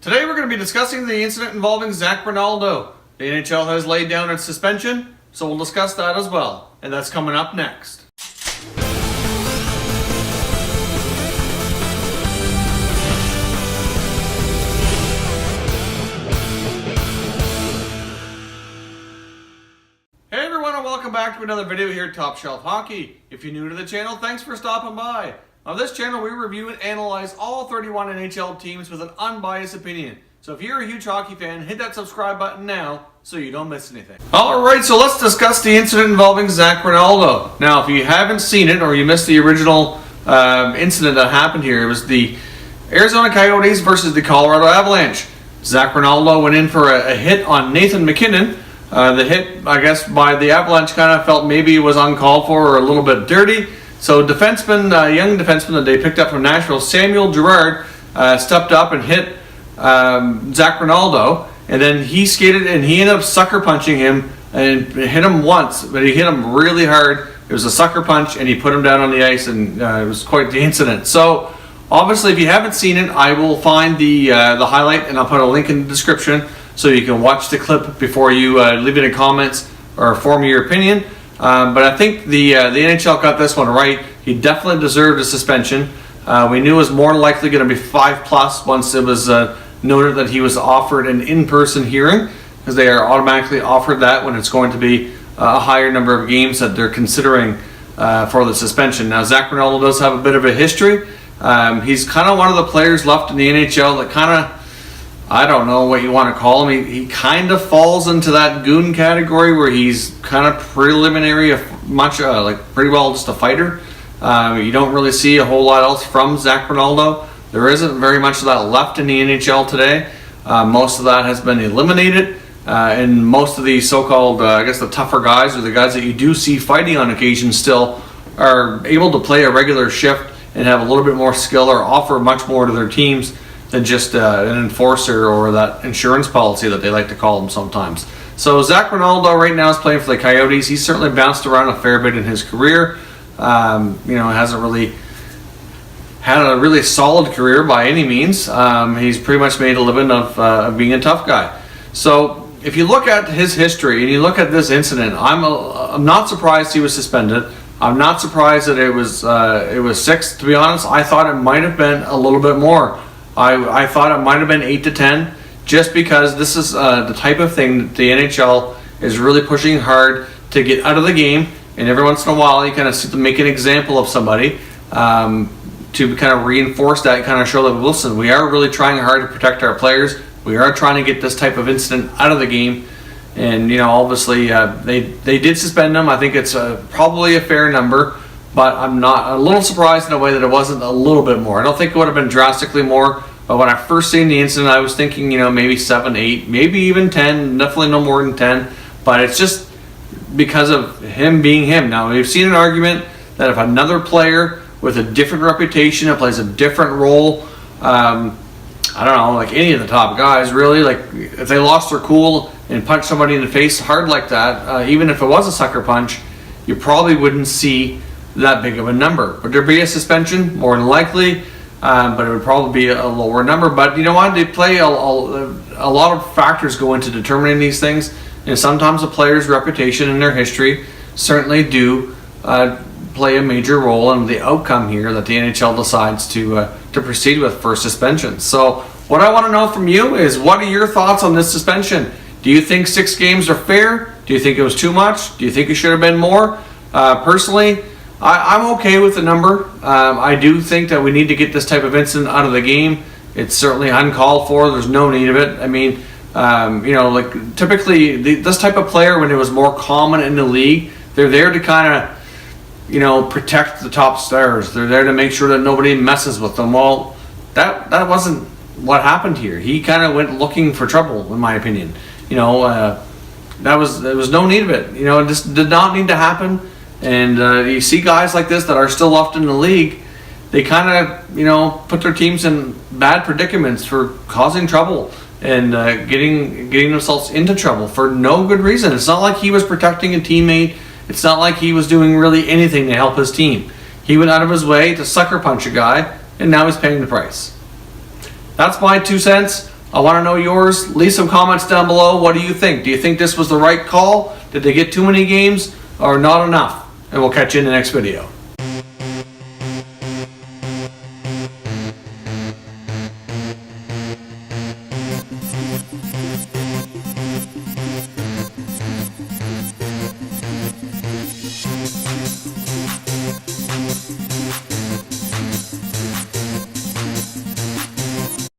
Today we're going to be discussing the incident involving Zac Rinaldo. The NHL has laid down its suspension, so we'll discuss that as well. And that's coming up next. Hey everyone, and welcome back to another video here at Top Shelf Hockey. If you're new to the channel, thanks for stopping by. On this channel, we review and analyze all 31 NHL teams with an unbiased opinion. So if you're a huge hockey fan, hit that subscribe button now so you don't miss anything. Alright, so let's discuss the incident involving Zac Rinaldo. Now, if you haven't seen it or you missed the original incident that happened here, it was the Arizona Coyotes versus the Colorado Avalanche. Zac Rinaldo went in for a hit on Nathan MacKinnon. The hit, I guess, by the Avalanche kind of felt maybe it was uncalled for or a little bit dirty. So defenseman, young defenseman that they picked up from Nashville, Samuel Girard, stepped up and hit Zac Rinaldo, and then he skated and he ended up sucker punching him and hit him once, but he hit him really hard. It was a sucker punch, and he put him down on the ice, and it was quite the incident. So obviously, if you haven't seen it, I will find the highlight, and I'll put a link in the description so you can watch the clip before you leave it in comments or form your opinion. But I think the NHL got this one right. He definitely deserved a suspension. We knew it was more likely going to be 5+ once it was noted that he was offered an in-person hearing, because they are automatically offered that when it's going to be a higher number of games that they're considering for the suspension. Now, Zac Rinaldo does have a bit of a history. He's kind of one of the players left in the NHL that kind of, I don't know what you want to call him. He kind of falls into that goon category where he's kind of preliminary, like pretty well just a fighter. You don't really see a whole lot else from Zac Rinaldo. There isn't very much of that left in the NHL today. Most of that has been eliminated. And most of the so-called, I guess the tougher guys, or the guys that you do see fighting on occasion still, are able to play a regular shift and have a little bit more skill or offer much more to their teams than just an enforcer or that insurance policy that they like to call them sometimes. So Zac Rinaldo right now is playing for the Coyotes. He's certainly bounced around a fair bit in his career. Hasn't really had a really solid career by any means. He's pretty much made a living of being a tough guy. So if you look at his history and you look at this incident, I'm not surprised he was suspended. I'm not surprised that it was 6. To be honest, I thought it might have been a little bit more. I thought it might have been 8 to 10, just because this is the type of thing that the NHL is really pushing hard to get out of the game. And every once in a while, you kind of see them make an example of somebody to kind of reinforce that, kind of show that, listen, we are really trying hard to protect our players. We are trying to get this type of incident out of the game. And, obviously, they did suspend him. I think it's probably a fair number. But I'm not a little surprised in a way that it wasn't a little bit more. I don't think it would have been drastically more. But when I first seen the incident, I was thinking, maybe 7, 8, maybe even 10. Definitely no more than 10. But it's just because of him being him. Now, we've seen an argument that if another player with a different reputation that plays a different role, I don't know, like any of the top guys, really, like if they lost their cool and punched somebody in the face hard like that, even if it was a sucker punch, you probably wouldn't see that big of a number. Would there be a suspension? More than likely, but it would probably be a lower number. But you know what? They play a lot of factors go into determining these things, and sometimes a player's reputation and their history certainly do play a major role in the outcome here that the NHL decides to proceed with for suspension. So what I want to know from you is, what are your thoughts on this suspension? Do you think 6 games are fair? Do you think it was too much? Do you think it should have been more? Personally, I'm okay with the number. I do think that we need to get this type of incident out of the game. It's certainly uncalled for. There's no need of it. I mean, like typically this type of player, when it was more common in the league, they're there to kind of, protect the top stars. They're there to make sure that nobody messes with them. Well, that wasn't what happened here. He kind of went looking for trouble, in my opinion. There was no need of it. It just did not need to happen. And you see guys like this that are still left in the league, they kind of, put their teams in bad predicaments for causing trouble and getting themselves into trouble for no good reason. It's not like he was protecting a teammate. It's not like he was doing really anything to help his team. He went out of his way to sucker punch a guy, and now he's paying the price. That's my 2 cents. I want to know yours. Leave some comments down below. What do you think? Do you think this was the right call? Did they get too many games or not enough? And we'll catch you in the next video.